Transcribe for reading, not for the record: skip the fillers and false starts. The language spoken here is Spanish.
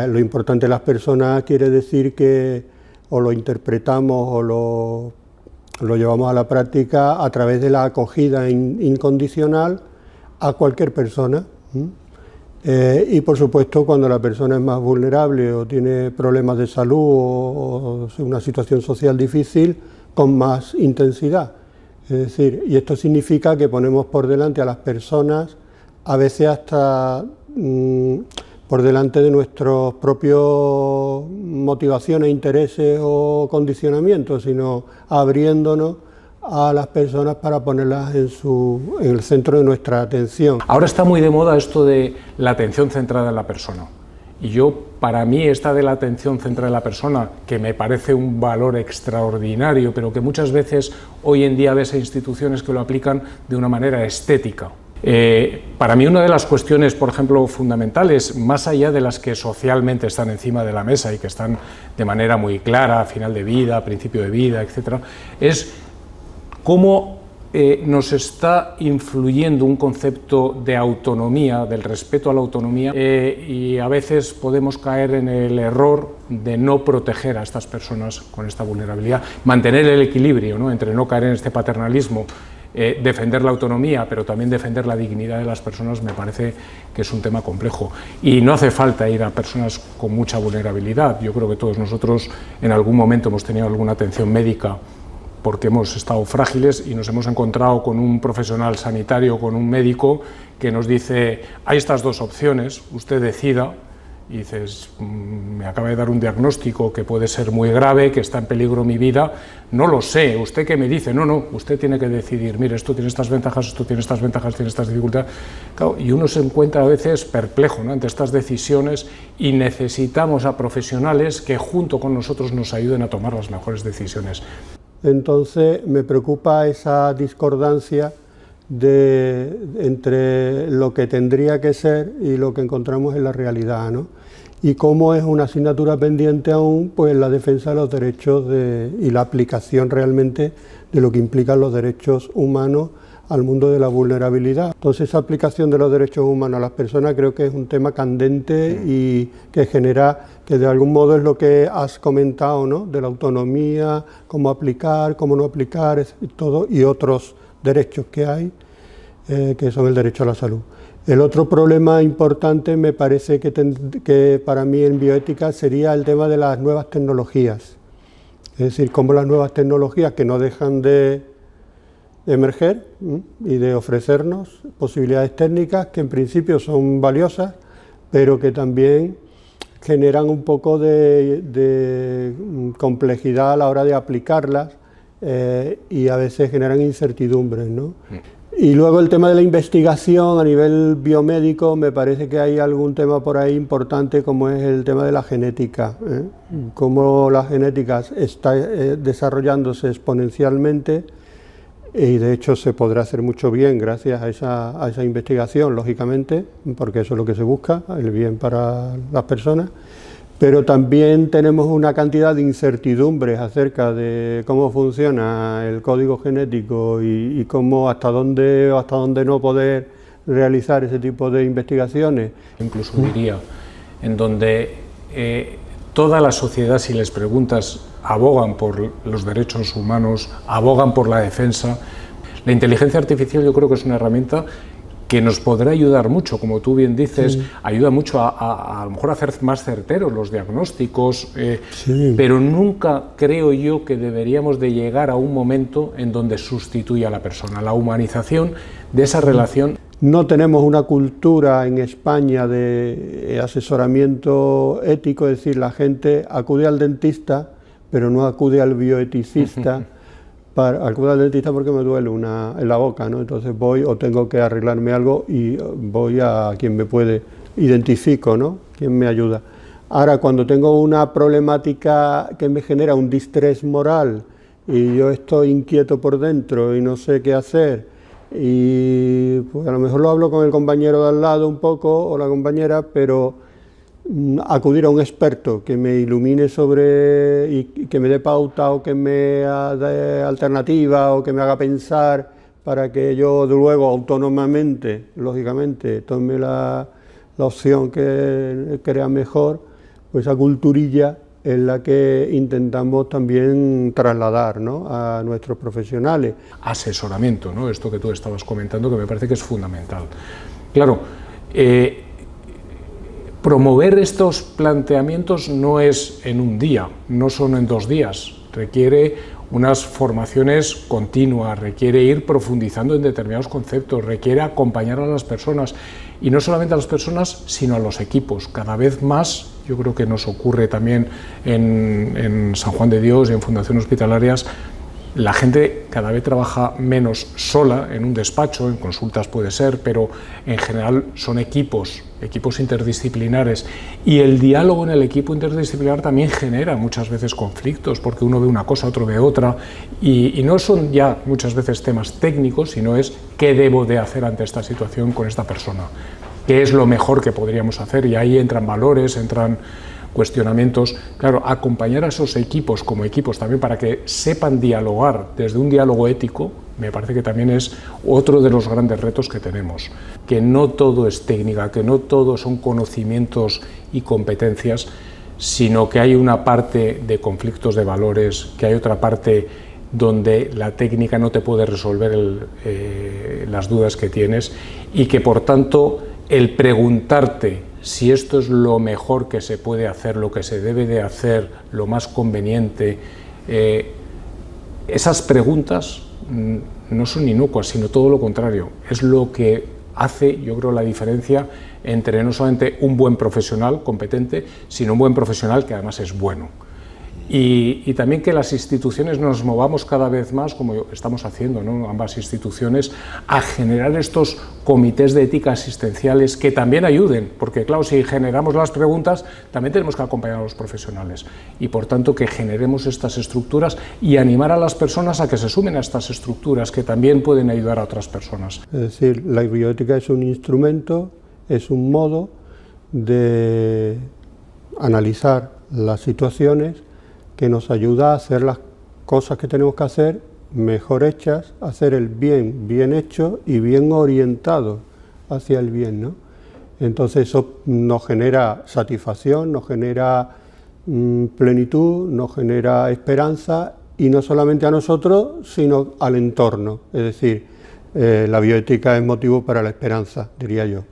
Lo importante de las personas quiere decir que o lo interpretamos o lo llevamos a la práctica a través de la acogida incondicional a cualquier persona. Y por supuesto, cuando la persona es más vulnerable o tiene problemas de salud o una situación social difícil, con más intensidad. Es decir, y esto significa que ponemos por delante a las personas, a veces hasta por delante de nuestros propios motivaciones, intereses o condicionamientos, sino abriéndonos a las personas para ponerlas en el centro de nuestra atención. Ahora está muy de moda esto de la atención centrada en la persona. Y para mí, esta de la atención centrada en la persona, que me parece un valor extraordinario, pero que muchas veces hoy en día ves a instituciones que lo aplican de una manera estética. Para mí una de las cuestiones, por ejemplo, fundamentales, más allá de las que socialmente están encima de la mesa y que están de manera muy clara, final de vida, principio de vida, etc., es cómo nos está influyendo un concepto de autonomía, del respeto a la autonomía, y a veces podemos caer en el error de no proteger a estas personas con esta vulnerabilidad, mantener el equilibrio, ¿no?, entre no caer en este paternalismo, defender la autonomía, pero también defender la dignidad de las personas. Me parece que es un tema complejo y no hace falta ir a personas con mucha vulnerabilidad. Yo creo que todos nosotros en algún momento hemos tenido alguna atención médica porque hemos estado frágiles y nos hemos encontrado con un profesional sanitario, con un médico que nos dice: hay estas dos opciones, usted decida. Y dices: me acaba de dar un diagnóstico que puede ser muy grave, que está en peligro mi vida, no lo sé, ¿usted qué me dice? No, usted tiene que decidir, mire, esto tiene estas ventajas, esto tiene estas ventajas, tiene estas dificultades. Claro, y uno se encuentra a veces perplejo, ¿no?, ante estas decisiones, y necesitamos a profesionales que junto con nosotros nos ayuden a tomar las mejores decisiones. Entonces me preocupa esa discordancia entre lo que tendría que ser y lo que encontramos en la realidad, ¿no? Y cómo es una asignatura pendiente aún, pues la defensa de los derechos y la aplicación realmente de lo que implican los derechos humanos al mundo de la vulnerabilidad. Entonces esa aplicación de los derechos humanos a las personas creo que es un tema candente y que genera, que de algún modo es lo que has comentado, ¿no?, de la autonomía, cómo aplicar, cómo no aplicar, todo, y otros derechos que hay, que son el derecho a la salud. El otro problema importante me parece que para mí en bioética sería el tema de las nuevas tecnologías. Es decir, cómo las nuevas tecnologías, que no dejan de emerger y de ofrecernos posibilidades técnicas que en principio son valiosas, pero que también generan un poco de complejidad a la hora de aplicarlas, y a veces generan incertidumbres, ¿no? Y luego el tema de la investigación a nivel biomédico, me parece que hay algún tema por ahí importante, como es el tema de la genética, cómo la genética está desarrollándose exponencialmente, y de hecho se podrá hacer mucho bien gracias a esa investigación, lógicamente, porque eso es lo que se busca, el bien para las personas. Pero también tenemos una cantidad de incertidumbres acerca de cómo funciona el código genético y cómo hasta dónde no poder realizar ese tipo de investigaciones. Incluso diría, en donde toda la sociedad, si les preguntas, abogan por los derechos humanos, abogan por la defensa. La inteligencia artificial yo creo que es una herramienta que nos podrá ayudar mucho, como tú bien dices, sí. Ayuda mucho a lo mejor a hacer más certeros los diagnósticos, sí. Pero nunca creo yo que deberíamos de llegar a un momento en donde sustituya a la persona, la humanización de esa relación. No tenemos una cultura en España de asesoramiento ético, es decir, la gente acude al dentista, pero no acude al bioeticista. Acudo al dentista porque me duele en la boca, ¿no? Entonces voy o tengo que arreglarme algo y voy a quien me puede, identifico, ¿no?, quien me ayuda. Ahora, cuando tengo una problemática que me genera un distrés moral y yo estoy inquieto por dentro y no sé qué hacer, y pues a lo mejor lo hablo con el compañero de al lado un poco o la compañera, pero acudir a un experto que me ilumine sobre y que me dé pauta o que me dé alternativa o que me haga pensar para que yo luego autónomamente, lógicamente, tome la opción que crea mejor, pues esa culturilla es la que intentamos también trasladar, ¿no?, a nuestros profesionales. Asesoramiento, ¿no?, esto que tú estabas comentando, que me parece que es fundamental. Claro, promover estos planteamientos no es en un día, no son en 2 días, requiere unas formaciones continuas, requiere ir profundizando en determinados conceptos, requiere acompañar a las personas, y no solamente a las personas, sino a los equipos. Cada vez más, yo creo que nos ocurre también en San Juan de Dios y en fundaciones hospitalarias, la gente cada vez trabaja menos sola en un despacho, en consultas puede ser, pero en general son equipos interdisciplinares, y el diálogo en el equipo interdisciplinar también genera muchas veces conflictos, porque uno ve una cosa, otro ve otra, y no son ya muchas veces temas técnicos, sino es qué debo de hacer ante esta situación con esta persona, qué es lo mejor que podríamos hacer, y ahí entran valores, entran cuestionamientos. Claro, acompañar a esos equipos como equipos también para que sepan dialogar desde un diálogo ético, me parece que también es otro de los grandes retos que tenemos, que no todo es técnica, que no todo son conocimientos y competencias, sino que hay una parte de conflictos de valores, que hay otra parte donde la técnica no te puede resolver las dudas que tienes, y que por tanto el preguntarte si esto es lo mejor que se puede hacer, lo que se debe de hacer, lo más conveniente, esas preguntas no son inocuas, sino todo lo contrario. Es lo que hace, yo creo, la diferencia entre no solamente un buen profesional competente, sino un buen profesional que además es bueno. Y también que las instituciones nos movamos cada vez más, como estamos haciendo, ¿no?, ambas instituciones, a generar estos comités de ética asistenciales que también ayuden, porque claro, si generamos las preguntas, también tenemos que acompañar a los profesionales, y por tanto que generemos estas estructuras y animar a las personas a que se sumen a estas estructuras, que también pueden ayudar a otras personas. Es decir, la bioética es un instrumento, es un modo de analizar las situaciones que nos ayuda a hacer las cosas que tenemos que hacer mejor hechas, hacer el bien hecho y bien orientado hacia el bien, ¿no? Entonces eso nos genera satisfacción, nos genera plenitud, nos genera esperanza, y no solamente a nosotros, sino al entorno. Es decir, la bioética es motivo para la esperanza, diría yo.